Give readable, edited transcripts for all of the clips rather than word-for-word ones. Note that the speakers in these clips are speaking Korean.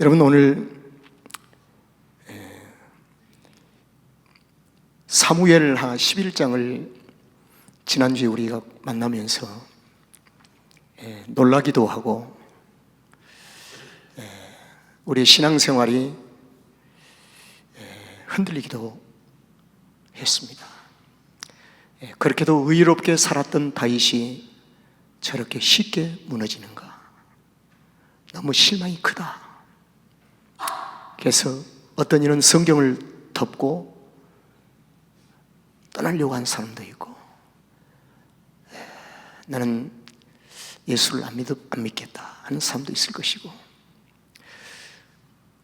여러분, 오늘 사무엘하 11장을 지난주에 우리가 만나면서 놀라기도 하고 우리의 신앙생활이 흔들리기도 했습니다. 그렇게도 의롭게 살았던 다윗이 저렇게 쉽게 무너지는가, 너무 실망이 크다. 그래서 어떤 이는 성경을 덮고 떠나려고 한 사람도 있고, 나는 예수를 안 믿겠다 하는 사람도 있을 것이고,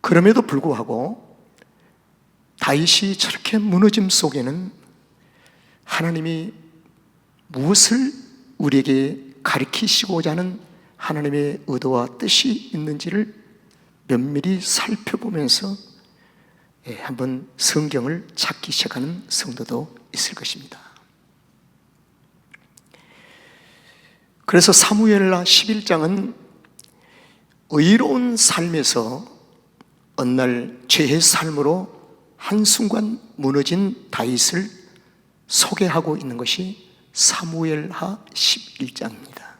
그럼에도 불구하고 다윗이 저렇게 무너짐 속에는 하나님이 무엇을 우리에게 가르치시고자 하는 하나님의 의도와 뜻이 있는지를 면밀히 살펴보면서 한번 성경을 찾기 시작하는 성도도 있을 것입니다. 그래서 사무엘하 11장은 의로운 삶에서 어느 날 죄의 삶으로 한순간 무너진 다윗을 소개하고 있는 것이 사무엘하 11장입니다.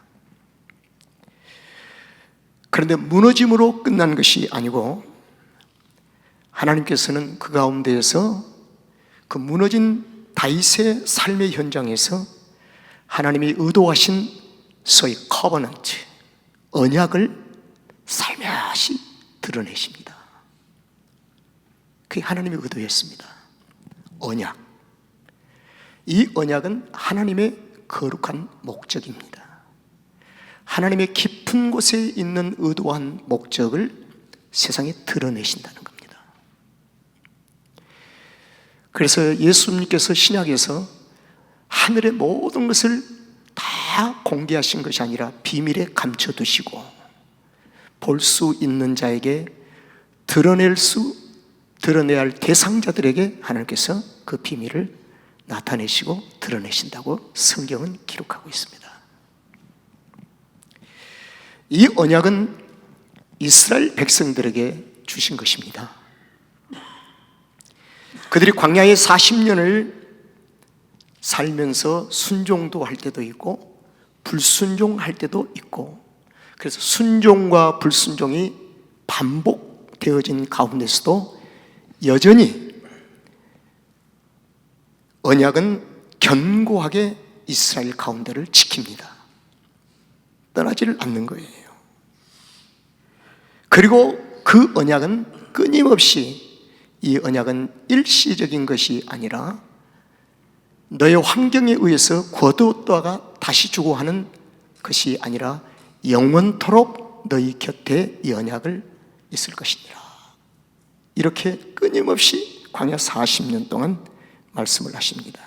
그런데 무너짐으로 끝난 것이 아니고 하나님께서는 그 가운데에서 그 무너진 다윗의 삶의 현장에서 하나님이 의도하신 소위 커버넌트, 언약을 살며시 드러내십니다. 그게 하나님의 의도였습니다. 언약. 이 언약은 하나님의 거룩한 목적입니다. 하나님의 깊은 곳에 있는 의도한 목적을 세상에 드러내신다는 겁니다. 그래서 예수님께서 신약에서 하늘의 모든 것을 다 공개하신 것이 아니라 비밀에 감춰두시고 볼 수 있는 자에게 드러내야 할 대상자들에게 하나님께서 그 비밀을 나타내시고 드러내신다고 성경은 기록하고 있습니다. 이 언약은 이스라엘 백성들에게 주신 것입니다. 그들이 광야에 40년을 살면서 순종도 할 때도 있고 불순종할 때도 있고, 그래서 순종과 불순종이 반복되어진 가운데서도 여전히 언약은 견고하게 이스라엘 가운데를 지킵니다. 떠나지를 않는 거예요. 그리고 그 언약은 끊임없이, 이 언약은 일시적인 것이 아니라 너의 환경에 의해서 거두었다가 다시 주고 하는 것이 아니라 영원토록 너희 곁에 이 언약을 있을 것이니라. 이렇게 끊임없이 광야 40년 동안 말씀을 하십니다.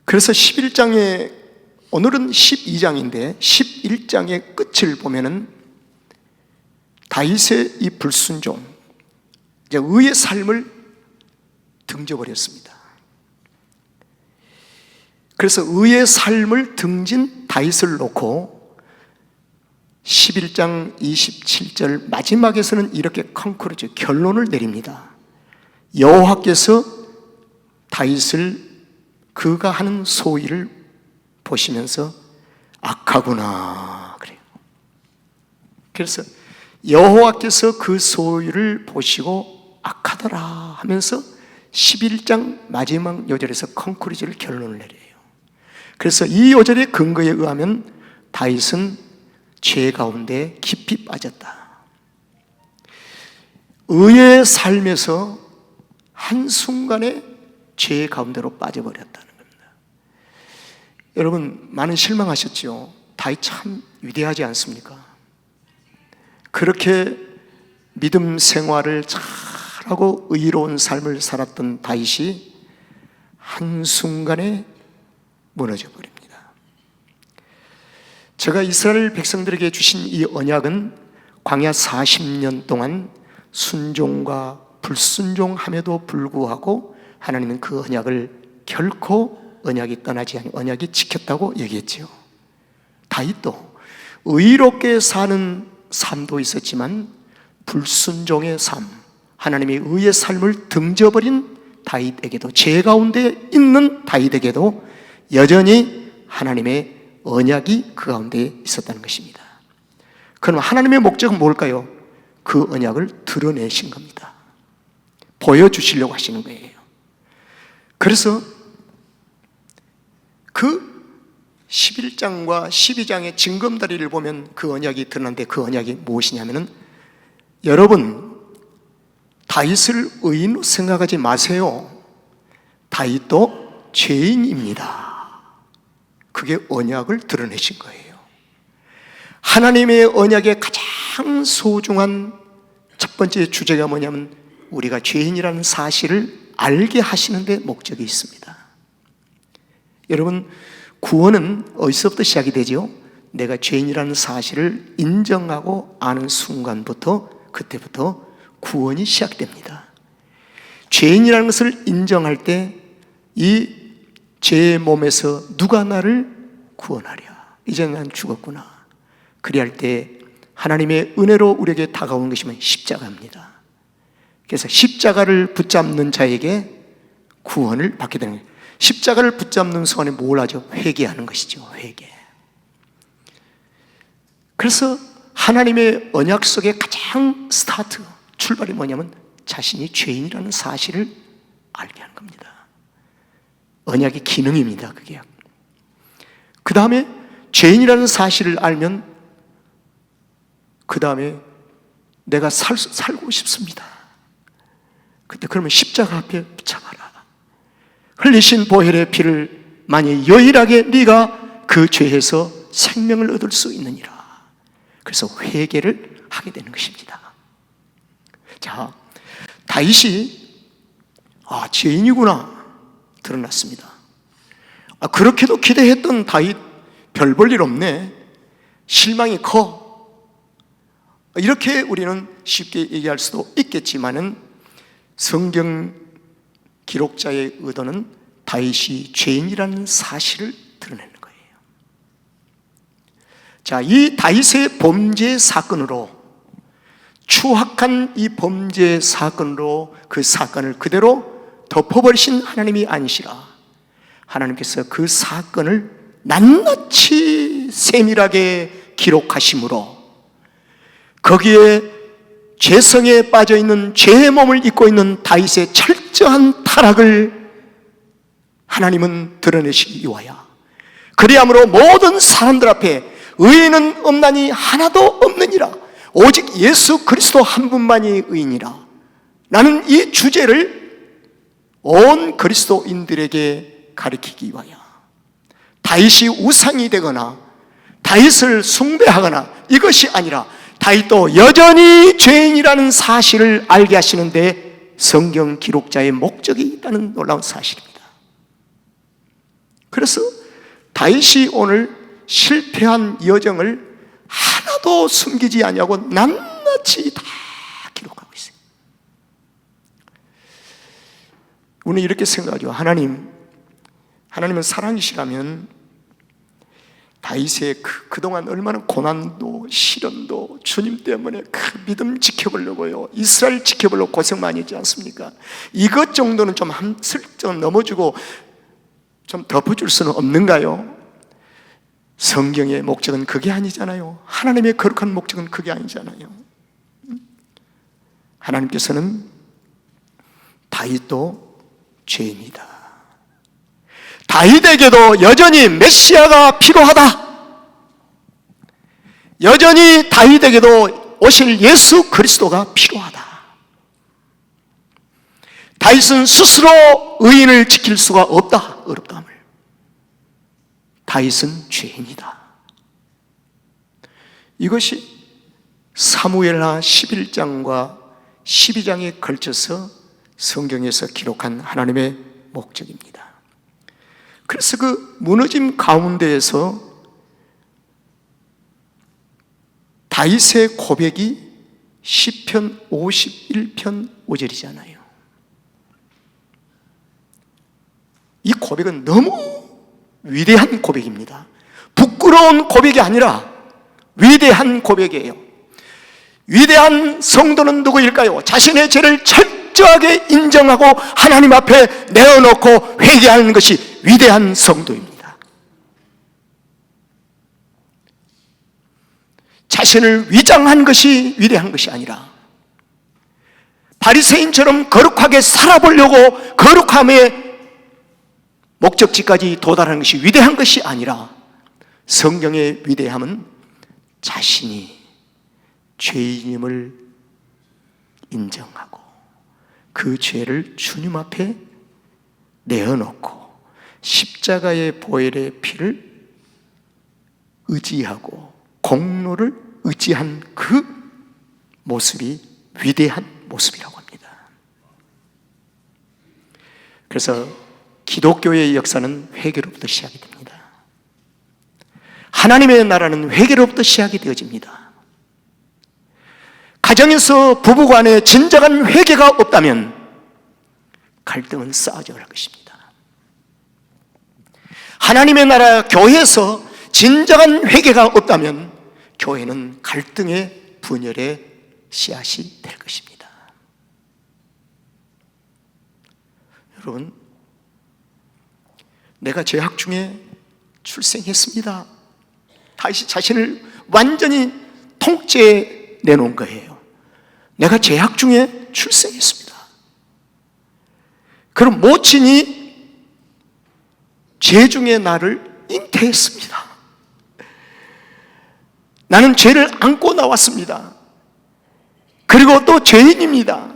그래서 11장에, 오늘은 12장인데 11장의 끝을 보면은 다윗의 이 불순종, 이제 의의 삶을 등져버렸습니다. 그래서 의의 삶을 등진 다윗을 놓고 11장 27절 마지막에서는 이렇게 컨클루즈, 결론을 내립니다. 여호와께서 다윗을 그가 하는 소위를 보시면서 악하구나 그래요. 그래서 여호와께서 그 소위를 보시고 악하더라 하면서 11장 마지막 요절에서 컨클루즈를, 결론을 내려요. 그래서 이 요절의 근거에 의하면 다윗은 죄 가운데 깊이 빠졌다. 의의 삶에서 한순간에 죄 가운데로 빠져버렸다는 겁니다. 여러분, 많은 실망하셨죠? 다윗 참 위대하지 않습니까? 그렇게 믿음 생활을 잘하고 의로운 삶을 살았던 다윗이 한순간에 무너져 버립니다. 제가 이스라엘 백성들에게 주신 이 언약은 광야 40년 동안 순종과 불순종함에도 불구하고 하나님은 그 언약을 결코 언약이 떠나지 않고 언약이 지켰다고 얘기했지요. 다윗도 의롭게 사는 삶도 있었지만 불순종의 삶, 하나님의 의의 삶을 등져버린 다윗에게도, 죄 가운데 있는 다윗에게도 여전히 하나님의 언약이 그 가운데 있었다는 것입니다. 그럼 하나님의 목적은 뭘까요? 그 언약을 드러내신 겁니다. 보여주시려고 하시는 거예요. 그래서 그 11장과 12장의 징검다리를 보면 그 언약이 드러나는데, 그 언약이 무엇이냐면은, 여러분 다윗을 의인으로 생각하지 마세요. 다윗도 죄인입니다. 그게 언약을 드러내신 거예요. 하나님의 언약의 가장 소중한 첫 번째 주제가 뭐냐면, 우리가 죄인이라는 사실을 알게 하시는 데 목적이 있습니다. 여러분, 구원은 어디서부터 시작이 되죠? 내가 죄인이라는 사실을 인정하고 아는 순간부터, 그때부터 구원이 시작됩니다. 죄인이라는 것을 인정할 때 이 죄의 몸에서 누가 나를 구원하랴, 이제 난 죽었구나, 그리할 때 하나님의 은혜로 우리에게 다가오는 것이면 십자가입니다. 그래서 십자가를 붙잡는 자에게 구원을 받게 되는 거예요. 십자가를 붙잡는 순간에 뭘 하죠? 회개하는 것이죠. 회개. 그래서 하나님의 언약 속의 가장 스타트, 출발이 뭐냐면 자신이 죄인이라는 사실을 알게 하는 겁니다. 언약의 기능입니다. 그게. 그 다음에 죄인이라는 사실을 알면 그 다음에 내가 살고 싶습니다. 그때 그러면 십자가 앞에 붙잡아라. 흘리신 보혈의 피를 만일 여일하게 네가 그 죄에서 생명을 얻을 수 있느니라. 그래서 회개를 하게 되는 것입니다. 자, 다윗이 죄인이구나 드러났습니다. 그렇게도 기대했던 다윗, 별 볼 일 없네, 실망이 커, 이렇게 우리는 쉽게 얘기할 수도 있겠지만은, 성경 기록자의 의도는 다윗이 죄인이라는 사실을 드러내는 거예요. 자, 이 다윗의 범죄 사건으로, 추악한 이 범죄 사건으로 그 사건을 그대로 덮어버리신 하나님이 아니시라. 하나님께서 그 사건을 낱낱이 세밀하게 기록하심으로 거기에 죄성에 빠져있는 죄의 몸을 입고 있는 다윗의 철저한 타락을 하나님은 드러내시기 위하여, 그리함으로 모든 사람들 앞에 의인은 없나니 하나도 없느니라, 오직 예수 그리스도 한 분만이 의인이라, 나는 이 주제를 온 그리스도인들에게 가르치기 위하여, 다윗이 우상이 되거나 다윗을 숭배하거나 이것이 아니라 다윗도 여전히 죄인이라는 사실을 알게 하시는데 성경 기록자의 목적이 있다는 놀라운 사실입니다. 그래서 다윗이 오늘 실패한 여정을 하나도 숨기지 아니하고 낱낱이 다 기록하고 있어요. 우리는 이렇게 생각하죠. 하나님은 사랑이시라면 다윗의 그동안 얼마나 고난도 시련도 주님 때문에 그 믿음 지켜보려고요, 이스라엘 지켜보려고 고생 많이 했지 않습니까? 이것 정도는 좀 슬쩍 넘어주고 좀 덮어줄 수는 없는가요? 성경의 목적은 그게 아니잖아요. 하나님의 거룩한 목적은 그게 아니잖아요. 하나님께서는 다윗도 죄인이다, 다윗에게도 여전히 메시아가 필요하다, 여전히 다윗에게도 오실 예수 그리스도가 필요하다. 다윗은 스스로 의인을 지킬 수가 없다, 어렵다함을. 다윗은 죄인이다. 이것이 사무엘하 11장과 12장에 걸쳐서 성경에서 기록한 하나님의 목적입니다. 그래서 그 무너짐 가운데에서 다윗의 고백이 시편 51편 5절이잖아요. 이 고백은 너무 위대한 고백입니다. 부끄러운 고백이 아니라 위대한 고백이에요. 위대한 성도는 누구일까요? 자신의 죄를 철저하게 인정하고 하나님 앞에 내어놓고 회개하는 것이 위대한 성도입니다. 자신을 위장한 것이 위대한 것이 아니라 바리새인처럼 거룩하게 살아보려고 거룩함의 목적지까지 도달하는 것이 위대한 것이 아니라, 성경의 위대함은 자신이 죄인임을 인정하고 그 죄를 주님 앞에 내어놓고 십자가의 보혈의 피를 의지하고 공로를 의지한 그 모습이 위대한 모습이라고 합니다. 그래서 기독교의 역사는 회개로부터 시작이 됩니다. 하나님의 나라는 회개로부터 시작이 되어집니다. 가정에서 부부간에 진정한 회개가 없다면 갈등은 쌓여져 갈 것입니다. 하나님의 나라 교회에서 진정한 회개가 없다면 교회는 갈등의 분열의 씨앗이 될 것입니다. 여러분, 내가 죄악 중에 출생했습니다. 다시 자신을 완전히 통째에 내놓은 거예요. 내가 죄악 중에 출생했습니다. 그럼 모친이 죄 중에 나를 잉태했습니다. 나는 죄를 안고 나왔습니다. 그리고 또 죄인입니다.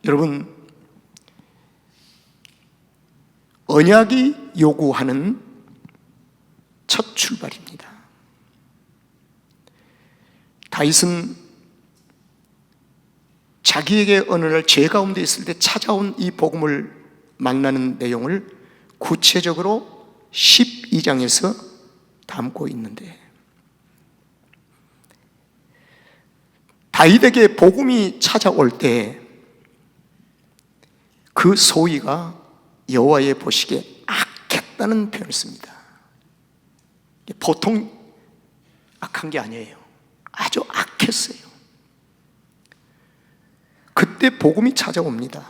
여러분, 언약이 요구하는 첫 출발입니다. 다윗은 자기에게 어느 날 죄 가운데 있을 때 찾아온 이 복음을 만나는 내용을 구체적으로 12장에서 담고 있는데, 다윗에게 복음이 찾아올 때 그 소위가 여호와의 보시기에 악했다는 표현을 씁니다. 보통 악한 게 아니에요. 아주 악했어요. 그때 복음이 찾아옵니다.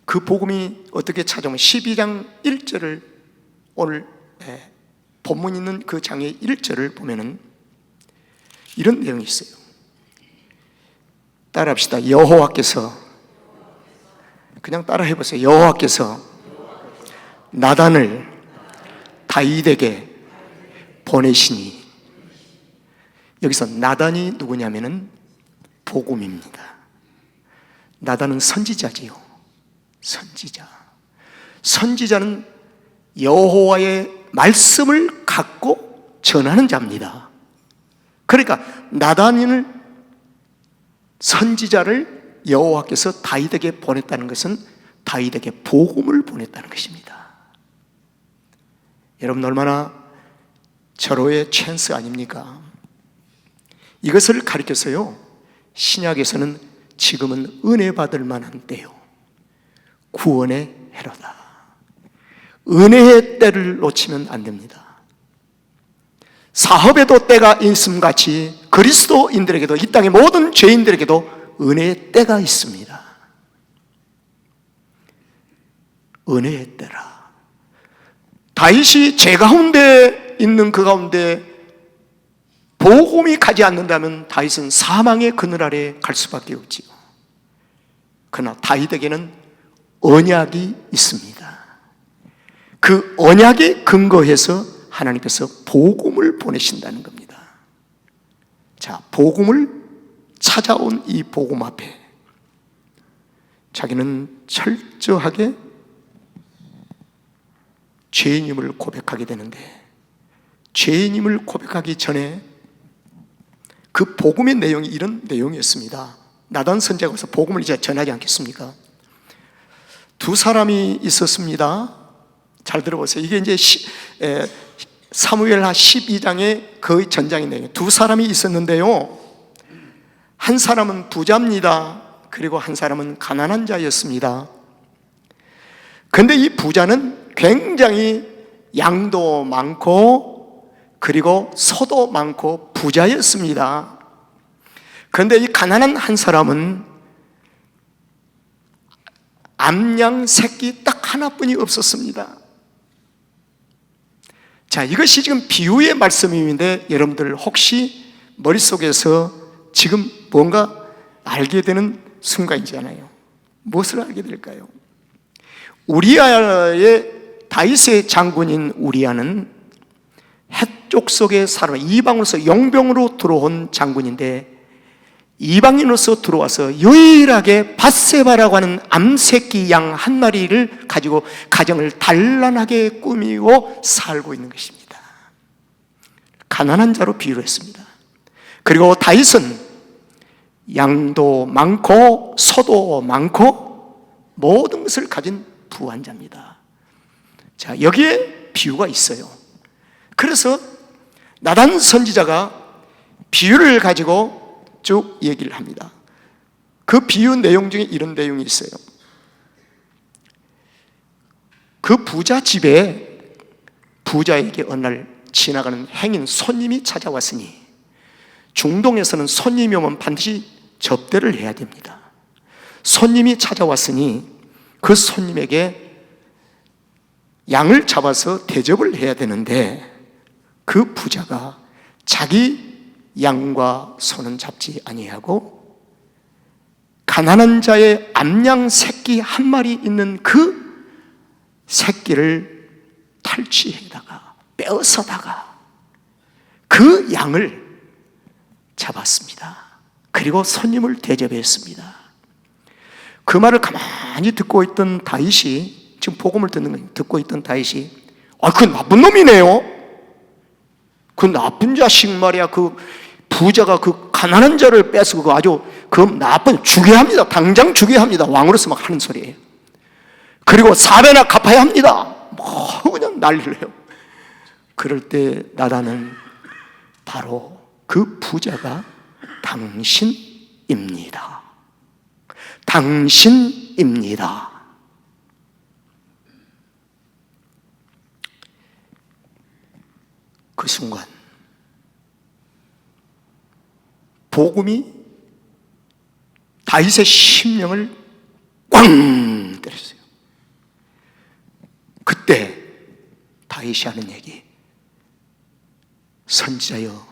그 복음이 어떻게 찾아오면 12장 1절을, 오늘 본문 있는 그 장의 1절을 보면은 이런 내용이 있어요. 따라합시다. 여호와께서, 그냥 따라 해보세요. 여호와께서 나단을 다윗에게 보내시니, 여기서 나단이 누구냐면은 복음입니다. 나단은 선지자지요. 선지자는 여호와의 말씀을 갖고 전하는 자입니다. 그러니까 나단을, 선지자를 여호와께서 다윗에게 보냈다는 것은 다윗에게 복음을 보냈다는 것입니다. 여러분, 얼마나 절호의 찬스 아닙니까? 이것을 가리켜서요, 신약에서는 지금은 은혜 받을 만한 때요, 구원의 해로다. 은혜의 때를 놓치면 안 됩니다. 사업에도 때가 있음같이 그리스도인들에게도, 이 땅의 모든 죄인들에게도 은혜의 때가 있습니다. 은혜의 때라. 다윗이 죄 가운데 있는 그 가운데 복음이 가지 않는다면 다윗은 사망의 그늘 아래 갈 수밖에 없지요. 그러나 다윗에게는 언약이 있습니다. 그 언약에 근거해서 하나님께서 복음을 보내신다는 겁니다. 자, 복음을 찾아온 이 복음 앞에 자기는 철저하게 죄인임을 고백하게 되는데, 죄인임을 고백하기 전에 그 복음의 내용이 이런 내용이었습니다. 나단 선지자가 와서 복음을 이제 전하지 않겠습니까? 두 사람이 있었습니다. 잘 들어보세요. 이게 이제 사무엘하 12장의 거의 전장의 내용이에요. 두 사람이 있었는데요, 한 사람은 부자입니다. 그리고 한 사람은 가난한 자였습니다. 그런데 이 부자는 굉장히 양도 많고 그리고 소도 많고 부자였습니다. 그런데 이 가난한 한 사람은 암양 새끼 딱 하나뿐이 없었습니다. 자, 이것이 지금 비유의 말씀인데 여러분들 혹시 머릿속에서 지금 뭔가 알게 되는 순간이잖아요. 무엇을 알게 될까요? 우리아의 다윗의 장군인 우리아는 해쪽 속에 살아 이방으로서 용병으로 들어온 장군인데, 이방인으로서 들어와서 유일하게 밧세바라고 하는 암새끼 양 한 마리를 가지고 가정을 단란하게 꾸미고 살고 있는 것입니다. 가난한 자로 비유를 했습니다. 그리고 다윗은 양도 많고 소도 많고 모든 것을 가진 부한자입니다. 자, 여기에 비유가 있어요. 그래서 나단 선지자가 비유를 가지고 쭉 얘기를 합니다. 그 비유 내용 중에 이런 내용이 있어요. 그 부자 집에 부자에게 어느 날 지나가는 행인 손님이 찾아왔으니, 중동에서는 손님이 오면 반드시 접대를 해야 됩니다. 손님이 찾아왔으니 그 손님에게 양을 잡아서 대접을 해야 되는데, 그 부자가 자기 양과 소는 잡지 아니하고 가난한 자의 암양 새끼 한 마리 있는 그 새끼를 탈취해다가 빼앗아다가 그 양을 잡았습니다. 그리고 손님을 대접했습니다. 그 말을 가만히 듣고 있던 다윗이, 지금 복음을 듣고 있던 다윗이, 그 나쁜 놈이네요. 그 나쁜 자식 말이야. 그 부자가 그 가난한 자를 뺏고 아주 그 나쁜, 죽여야 합니다. 당장 죽여야 합니다. 왕으로서 막 하는 소리예요. 그리고 4배나 갚아야 합니다. 뭐 그냥 난리를 해요. 그럴 때 나단은 바로 그 부자가 당신입니다. 당신입니다. 그 순간 복음이 다윗의 심령을 꽝 때렸어요. 그때 다윗이 하는 얘기, 선지자여,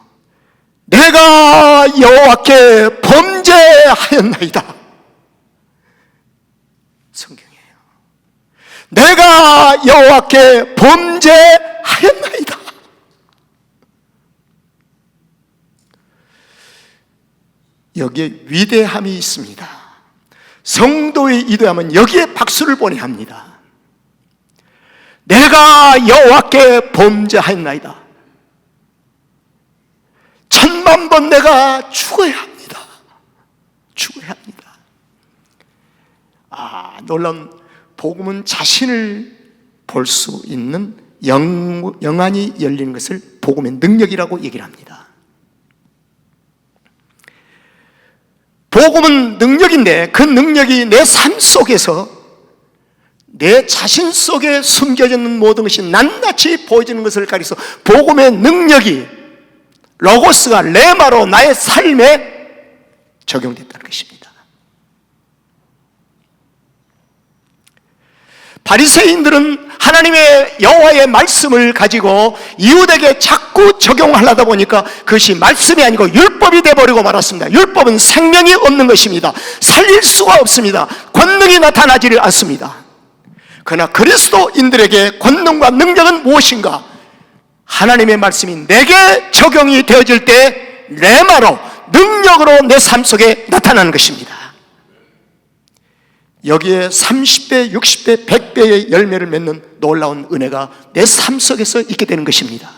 내가 여호와께 범죄하였나이다. 성경이에요. 내가 여호와께 범죄하였나이다. 여기에 위대함이 있습니다. 성도의 위대함은 여기에 박수를 보내야 합니다. 내가 여호와께 범죄하였나이다. 1000만 번 내가 죽어야 합니다. 죽어야 합니다. 놀라운 복음은 자신을 볼 수 있는 영안이 열리는 것을 복음의 능력이라고 얘기를 합니다. 복음은 능력인데 그 능력이 내 삶 속에서, 내 자신 속에 숨겨져 있는 모든 것이 낱낱이 보여지는 것을 가리켜서 복음의 능력이, 로고스가 레마로 나의 삶에 적용됐다는 것입니다. 바리새인들은 하나님의 여호와의 말씀을 가지고 이웃에게 자꾸 적용하려다 보니까 그것이 말씀이 아니고 율법이 되어버리고 말았습니다. 율법은 생명이 없는 것입니다. 살릴 수가 없습니다. 권능이 나타나지를 않습니다. 그러나 그리스도인들에게 권능과 능력은 무엇인가? 하나님의 말씀이 내게 적용이 되어질 때 레마로, 능력으로 내 삶 속에 나타나는 것입니다. 여기에 30배, 60배, 100배의 열매를 맺는 놀라운 은혜가 내 삶 속에서 있게 되는 것입니다.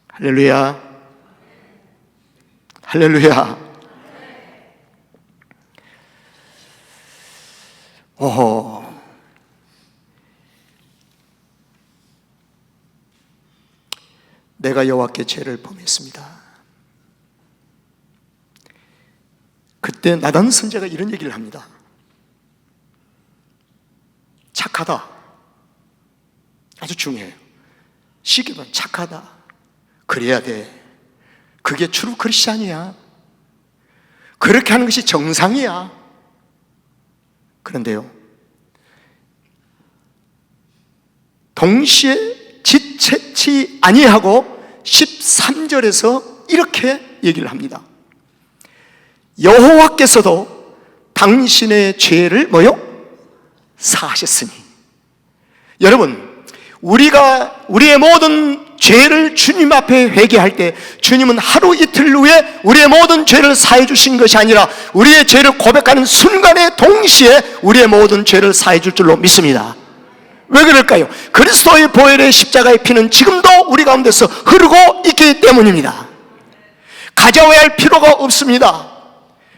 할렐루야, 할렐루야. 오호. 내가 여호와께 죄를 범했습니다. 그때 나단 선지자가 이런 얘기를 합니다. 착하다. 아주 중요해요. 쉽게 말하면 착하다, 그래야 돼. 그게 트루 크리스찬이야. 그렇게 하는 것이 정상이야. 그런데요, 동시에 지체치 아니하고 13절에서 이렇게 얘기를 합니다. 여호와께서도 당신의 죄를 뭐요? 사하셨으니. 여러분, 우리가 우리의 모든 죄를 주님 앞에 회개할 때 주님은 하루 이틀 후에 우리의 모든 죄를 사해 주신 것이 아니라 우리의 죄를 고백하는 순간에 동시에 우리의 모든 죄를 사해 줄 줄로 믿습니다. 왜 그럴까요? 그리스도의 보혈의 십자가의 피는 지금도 우리 가운데서 흐르고 있기 때문입니다. 가져와야 할 필요가 없습니다.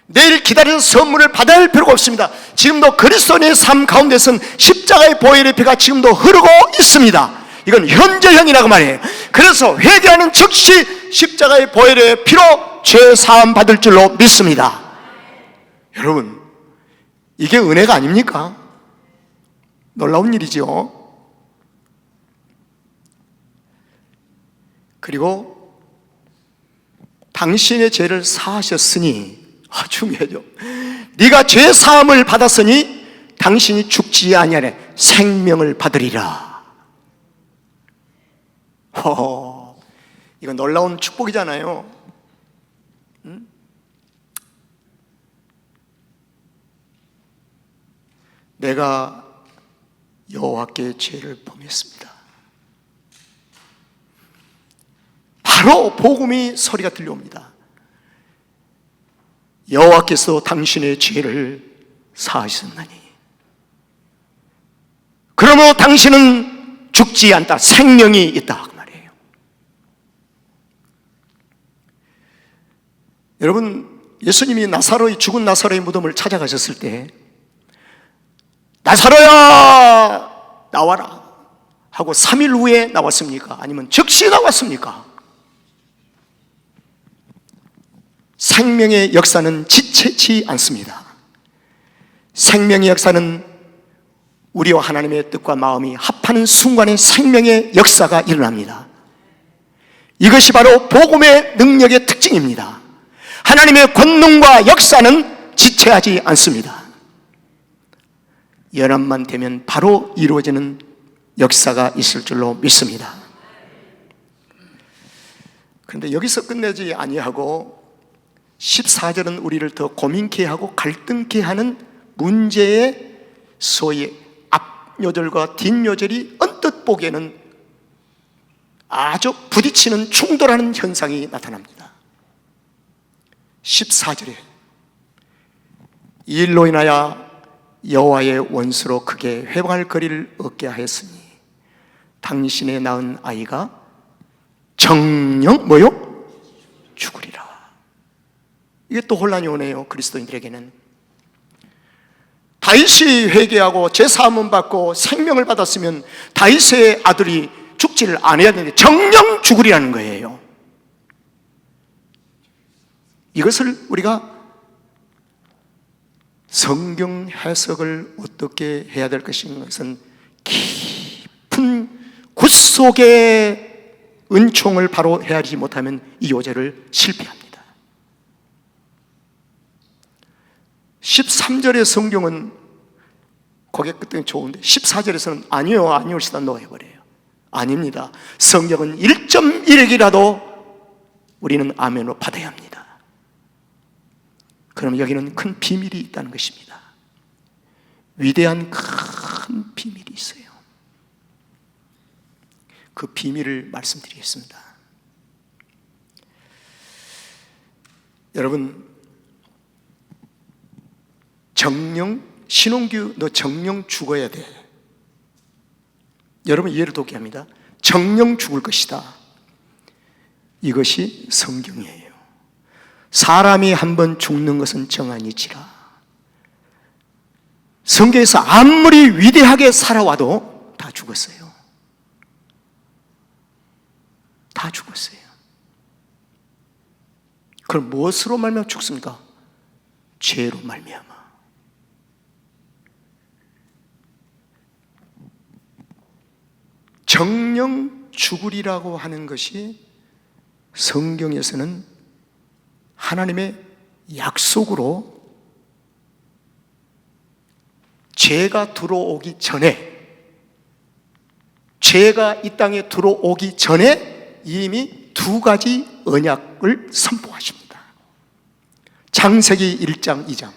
내일 기다려서 선물을 받아야 할 필요가 없습니다. 지금도 그리스도인의 삶 가운데서는 십자가의 보혈의 피가 지금도 흐르고 있습니다. 이건 현재형이라고 말해요. 그래서 회개하는 즉시 십자가의 보혈의 피로 죄 사함 받을 줄로 믿습니다. 여러분, 이게 은혜가 아닙니까? 놀라운 일이죠. 그리고 당신의 죄를 사하셨으니, 중요하죠. 네가 죄 사함을 받았으니 당신이 죽지 아니하네 생명을 받으리라. 이건 놀라운 축복이잖아요. 내가 여호와께 죄를 범했습니다. 바로 복음이 소리가 들려옵니다. 여호와께서 당신의 죄를 사하셨나니 그러므로 당신은 죽지 않다, 생명이 있다 그 말이에요. 여러분, 예수님이 죽은 나사로의 무덤을 찾아가셨을 때 나사로야 나와라 하고 3일 후에 나왔습니까? 아니면 즉시 나왔습니까? 생명의 역사는 지체치 않습니다. 생명의 역사는 우리와 하나님의 뜻과 마음이 합하는 순간에 생명의 역사가 일어납니다. 이것이 바로 복음의 능력의 특징입니다. 하나님의 권능과 역사는 지체하지 않습니다. 연합만 되면 바로 이루어지는 역사가 있을 줄로 믿습니다. 그런데 여기서 끝내지 아니하고 14절은 우리를 더 고민케 하고 갈등케 하는 문제의 소위 앞요절과 뒷요절이 언뜻 보기에는 아주 부딪히는 충돌하는 현상이 나타납니다. 14절에 이 일로 인하여 여호와의 원수로 크게 회방할 거리를 얻게 하였으니 당신의 낳은 아이가 정녕 뭐요? 죽으리라. 이게 또 혼란이 오네요. 그리스도인들에게는 다윗이 회개하고 제사함을 받고 생명을 받았으면 다윗의 아들이 죽지를 않아야 되는데 정녕 죽으리라는 거예요. 이것을 우리가 성경 해석을 어떻게 해야 될 것인가는 깊은 굿속의 은총을 바로 헤아리지 못하면 이 요절을 실패합니다. 13절의 성경은 고개 끄덕이 좋은데 14절에서는 아니요 시다 놓아버려요. 아닙니다. 성경은 1.1액이라도 우리는 아멘으로 받아야 합니다. 그럼 여기는 큰 비밀이 있다는 것입니다. 위대한 큰 비밀이 있어요. 그 비밀을 말씀드리겠습니다. 여러분, 정령, 신홍규 너 정령 죽어야 돼. 여러분 이해를 돕게 합니다. 정령 죽을 것이다. 이것이 성경이에요. 사람이 한번 죽는 것은 정한이지라. 성경에서 아무리 위대하게 살아와도 다 죽었어요. 다 죽었어요. 그럼 무엇으로 말미암아 죽습니까? 죄로 말미암아. 정령 죽으리라고 하는 것이 성경에서는 하나님의 약속으로 죄가 들어오기 전에, 죄가 이 땅에 들어오기 전에 이미 두 가지 언약을 선포하십니다. 창세기 1장, 2장.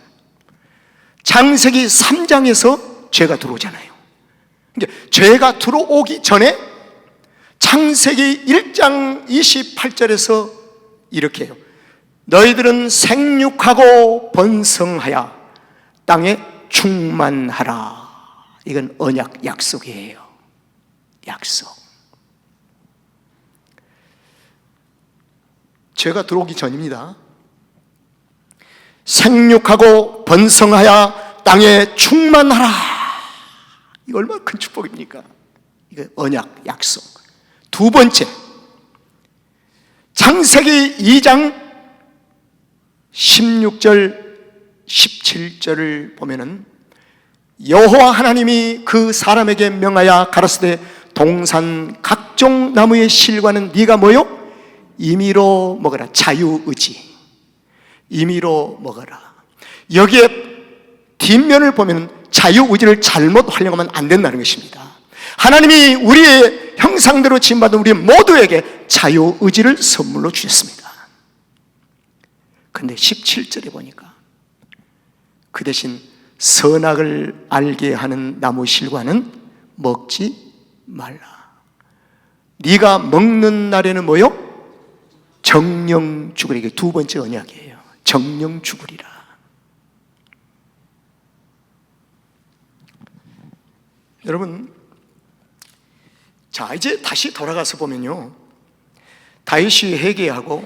창세기 3장에서 죄가 들어오잖아요. 이제 죄가 들어오기 전에 창세기 1장 28절에서 이렇게 해요. 너희들은 생육하고 번성하여 땅에 충만하라. 이건 언약, 약속이에요. 약속. 죄가 들어오기 전입니다. 생육하고 번성하여 땅에 충만하라. 이거 얼마나 큰 축복입니까? 이거 언약, 약속. 두 번째, 창세기 2장 16절 17절을 보면은 여호와 하나님이 그 사람에게 명하여 가라사대 동산 각종 나무의 실과는 네가 뭐요? 임의로 먹어라. 자유의지. 임의로 먹어라. 여기에 뒷면을 보면 자유의지를 잘못 활용하면 안 된다는 것입니다. 하나님이 우리의 형상대로 지음받은 우리 모두에게 자유의지를 선물로 주셨습니다. 그런데 17절에 보니까 그 대신 선악을 알게 하는 나무 실과는 먹지 말라. 네가 먹는 날에는 뭐요? 정령 죽으리라. 이게 두 번째 언약이에요. 정령 죽으리라. 여러분, 자 이제 다시 돌아가서 보면요, 다윗이 회개하고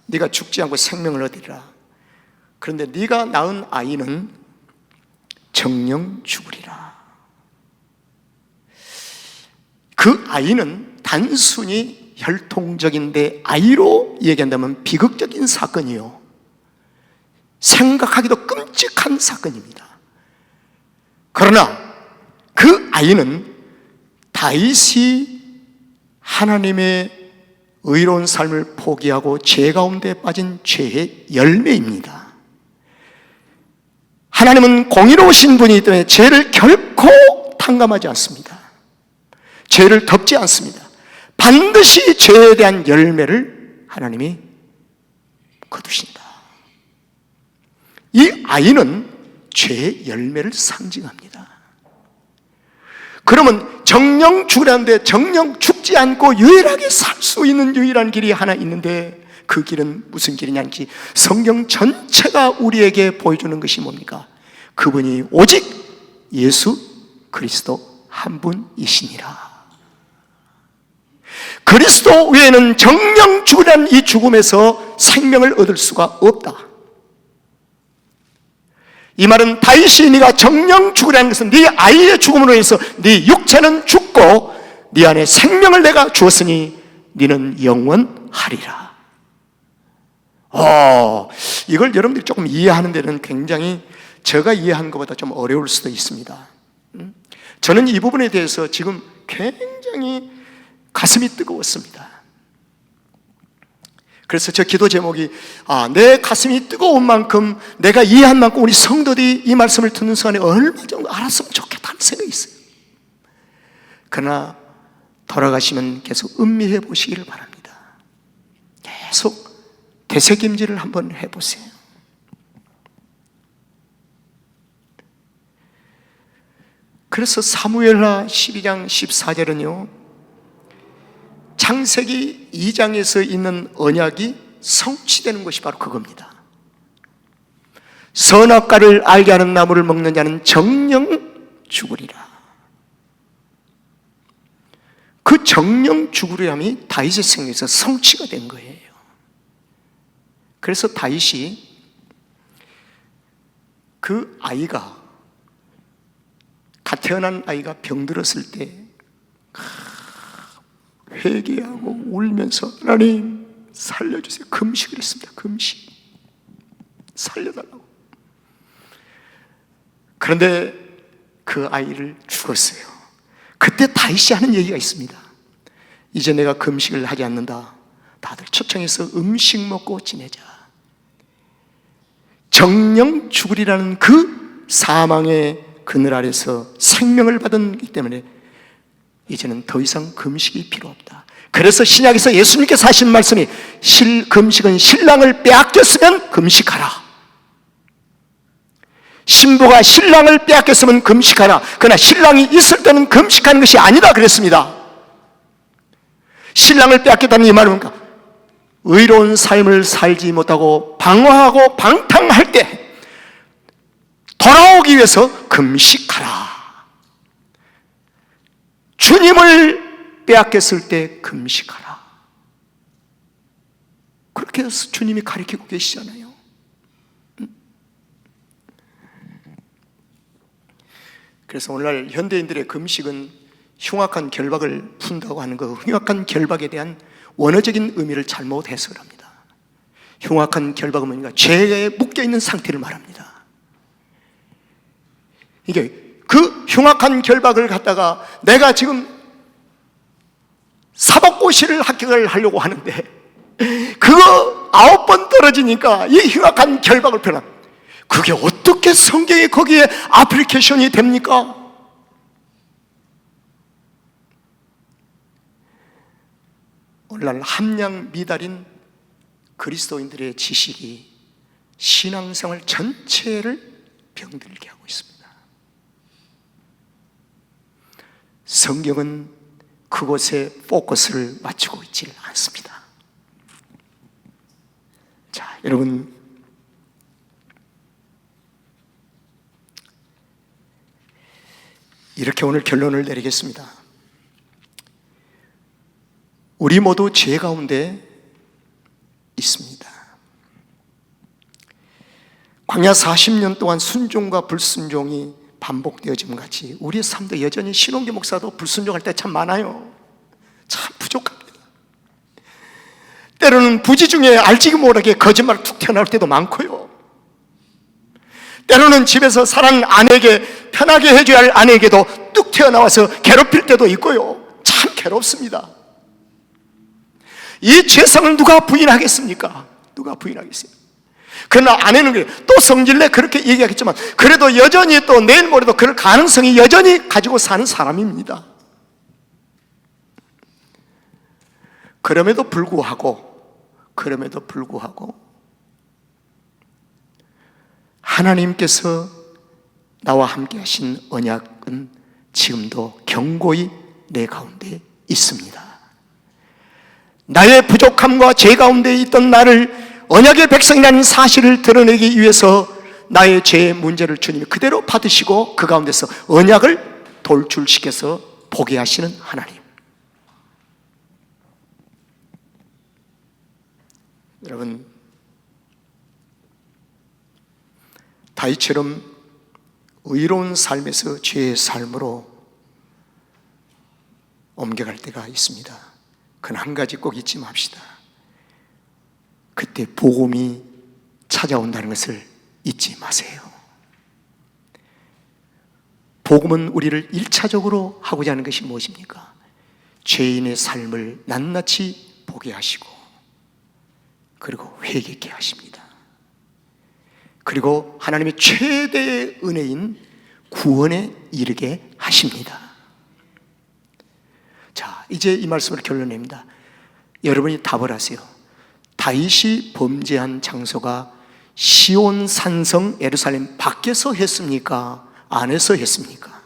네가 죽지 않고 생명을 얻으리라. 그런데 네가 낳은 아이는 정령 죽으리라. 그 아이는 단순히 혈통적인데 아이로 얘기한다면 비극적인 사건이요, 생각하기도 끔찍한 사건입니다. 그러나 그 아이는 다윗이 하나님의 의로운 삶을 포기하고 죄 가운데 빠진 죄의 열매입니다. 하나님은 공의로우신 분이기 때문에 죄를 결코 탕감하지 않습니다. 죄를 덮지 않습니다. 반드시 죄에 대한 열매를 하나님이 거두신다. 이 아이는 죄의 열매를 상징합니다. 그러면 정령 죽으라는데 정령 죽지 않고 유일하게 살 수 있는 유일한 길이 하나 있는데 그 길은 무슨 길이냐는지 성경 전체가 우리에게 보여주는 것이 뭡니까? 그분이 오직 예수 그리스도 한 분이시니라. 그리스도 외에는 정령 죽으라는 이 죽음에서 생명을 얻을 수가 없다. 이 말은 다윗이 네가 정령 죽으라는 것은 네 아이의 죽음으로 해서 네 육체는 죽고 네 안에 생명을 내가 주었으니 네는 영원하리라. 이걸 여러분들이 조금 이해하는 데는 굉장히 제가 이해한 것보다 좀 어려울 수도 있습니다. 저는 이 부분에 대해서 지금 굉장히 가슴이 뜨거웠습니다. 그래서 저 기도 제목이 내 가슴이 뜨거운 만큼 내가 이해한 만큼 우리 성도들이 이 말씀을 듣는 순간에 얼마 정도 알았으면 좋겠다는 생각이 있어요. 그러나 돌아가시면 계속 음미해 보시기를 바랍니다. 계속 되새김질을 한번 해보세요. 그래서 사무엘하 12장 14절은요, 창세기 2장에서 있는 언약이 성취되는 것이 바로 그겁니다. 선악과를 알게 하는 나무를 먹는 자는 정령 죽으리라. 그 정령 죽으리함이 다윗의 생에서 성취가 된 거예요. 그래서 다윗이 그 아이가 갓 태어난 아이가 병들었을 때 회개하고 울면서 하나님 살려주세요. 금식을 했습니다. 금식. 살려달라고. 그런데 그 아이를 죽었어요. 그때 다윗이 하는 얘기가 있습니다. 이제 내가 금식을 하지 않는다. 다들 초청해서 음식 먹고 지내자. 정령 죽으리라는 그 사망의 그늘 아래서 생명을 받았기 때문에 이제는 더 이상 금식이 필요 없다. 그래서 신약에서 예수님께서 하신 말씀이 금식은 신랑을 빼앗겼으면 금식하라. 신부가 신랑을 빼앗겼으면 금식하라. 그러나 신랑이 있을 때는 금식하는 것이 아니다 그랬습니다. 신랑을 빼앗겼다는 이 말은 뭔가? 의로운 삶을 살지 못하고 방황하고 방탕할 때 돌아오기 위해서 금식하라. 주님을 빼앗겼을 때 금식하라. 그렇게 해서 주님이 가르치고 계시잖아요. 그래서 오늘날 현대인들의 금식은 흉악한 결박을 푼다고 하는 그 흉악한 결박에 대한 원어적인 의미를 잘못 해석을 합니다. 흉악한 결박은 뭔가 죄에 묶여있는 상태를 말합니다. 이게 그 흉악한 결박을 갖다가 내가 지금 사법고시를 합격을 하려고 하는데 그거 9번 떨어지니까 이 흉악한 결박을 펴라. 그게 어떻게 성경에 거기에 애플리케이션이 됩니까? 오늘날 함량 미달인 그리스도인들의 지식이 신앙생활 전체를 병들게 하고 있습니다. 성경은 그곳에 포커스를 맞추고 있지 않습니다. 자, 여러분, 이렇게 오늘 결론을 내리겠습니다. 우리 모두 죄 가운데 있습니다. 광야 40년 동안 순종과 불순종이 반복되어짐 같이 우리의 삶도 여전히 신홍기 목사도 불순종할 때 참 많아요. 참 부족합니다. 때로는 부지 중에 알지도 못하게 거짓말 툭 튀어나올 때도 많고요. 때로는 집에서 사랑하는 아내에게 편하게 해줘야 할 아내에게도 뚝 튀어나와서 괴롭힐 때도 있고요. 참 괴롭습니다. 이 죄성을 누가 부인하겠습니까? 누가 부인하겠어요? 그러나 아내는 또 성질내 그렇게 얘기하겠지만 그래도 여전히 또 내일 모레도 그럴 가능성이 여전히 가지고 사는 사람입니다. 그럼에도 불구하고 하나님께서 나와 함께 하신 언약은 지금도 견고히 내 가운데 있습니다. 나의 부족함과 죄 가운데 있던 나를 언약의 백성이라는 사실을 드러내기 위해서 나의 죄의 문제를 주님이 그대로 받으시고 그 가운데서 언약을 돌출시켜서 보게 하시는 하나님. 여러분, 다윗처럼 의로운 삶에서 죄의 삶으로 옮겨갈 때가 있습니다. 그건 한 가지 꼭 잊지 맙시다. 그때 복음이 찾아온다는 것을 잊지 마세요. 복음은 우리를 1차적으로 하고자 하는 것이 무엇입니까? 죄인의 삶을 낱낱이 보게 하시고 그리고 회개케 하십니다. 그리고 하나님의 최대의 은혜인 구원에 이르게 하십니다. 자, 이제 이 말씀을 결론냅니다. 여러분이 답을 하세요. 다윗이 범죄한 장소가 시온 산성 예루살렘 밖에서 했습니까? 안에서 했습니까?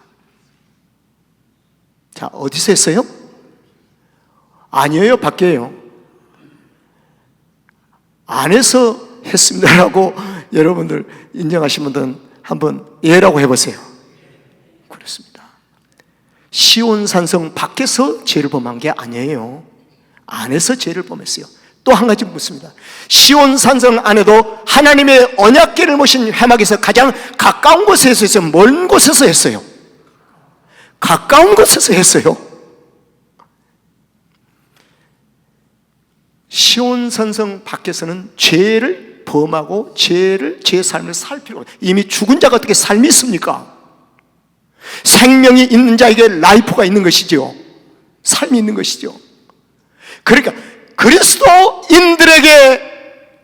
자, 어디서 했어요? 아니에요, 밖에요. 안에서 했습니다라고 여러분들 인정하신 분들은 한번 예라고 해보세요. 그렇습니다. 시온 산성 밖에서 죄를 범한 게 아니에요. 안에서 죄를 범했어요. 또 한 가지 묻습니다. 시온 산성 안에도 하나님의 언약궤를 모신 회막에서 가장 가까운 곳에서 했어요? 먼 곳에서 했어요? 가까운 곳에서 했어요. 시온 산성 밖에서는 죄를 범하고 죄의 삶을 살 필요가 없어요. 이미 죽은 자가 어떻게 삶이 있습니까? 생명이 있는 자에게 라이프가 있는 것이죠. 삶이 있는 것이죠. 그러니까 그리스도인들에게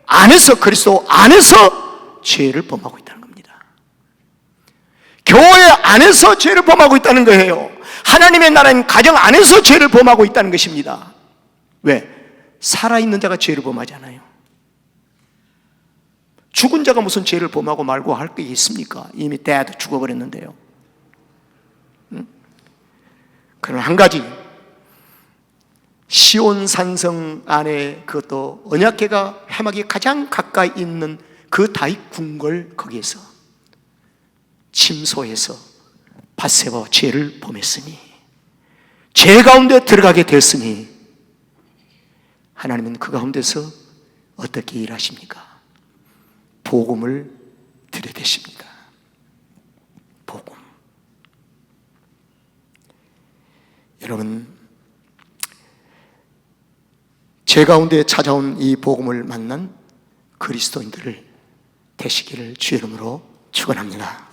안에서, 그리스도 안에서 죄를 범하고 있다는 겁니다. 교회 안에서 죄를 범하고 있다는 거예요. 하나님의 나라인 가정 안에서 죄를 범하고 있다는 것입니다. 왜? 살아있는 자가 죄를 범하잖아요. 죽은 자가 무슨 죄를 범하고 말고 할 게 있습니까? 이미 데드 죽어버렸는데요. 그러나 한 가지, 시온 산성 안에, 그것도 언약궤가 회막이 가장 가까이 있는 그 다윗 궁궐 거기에서 침소해서 밧세바와 죄를 범했으니, 죄 가운데 들어가게 됐으니 하나님은 그 가운데서 어떻게 일하십니까? 복음을 들여대십니다. 복음. 여러분, 죄 가운데 찾아온 이 복음을 만난 그리스도인들을 되시기를 주의 이름으로 축원합니다.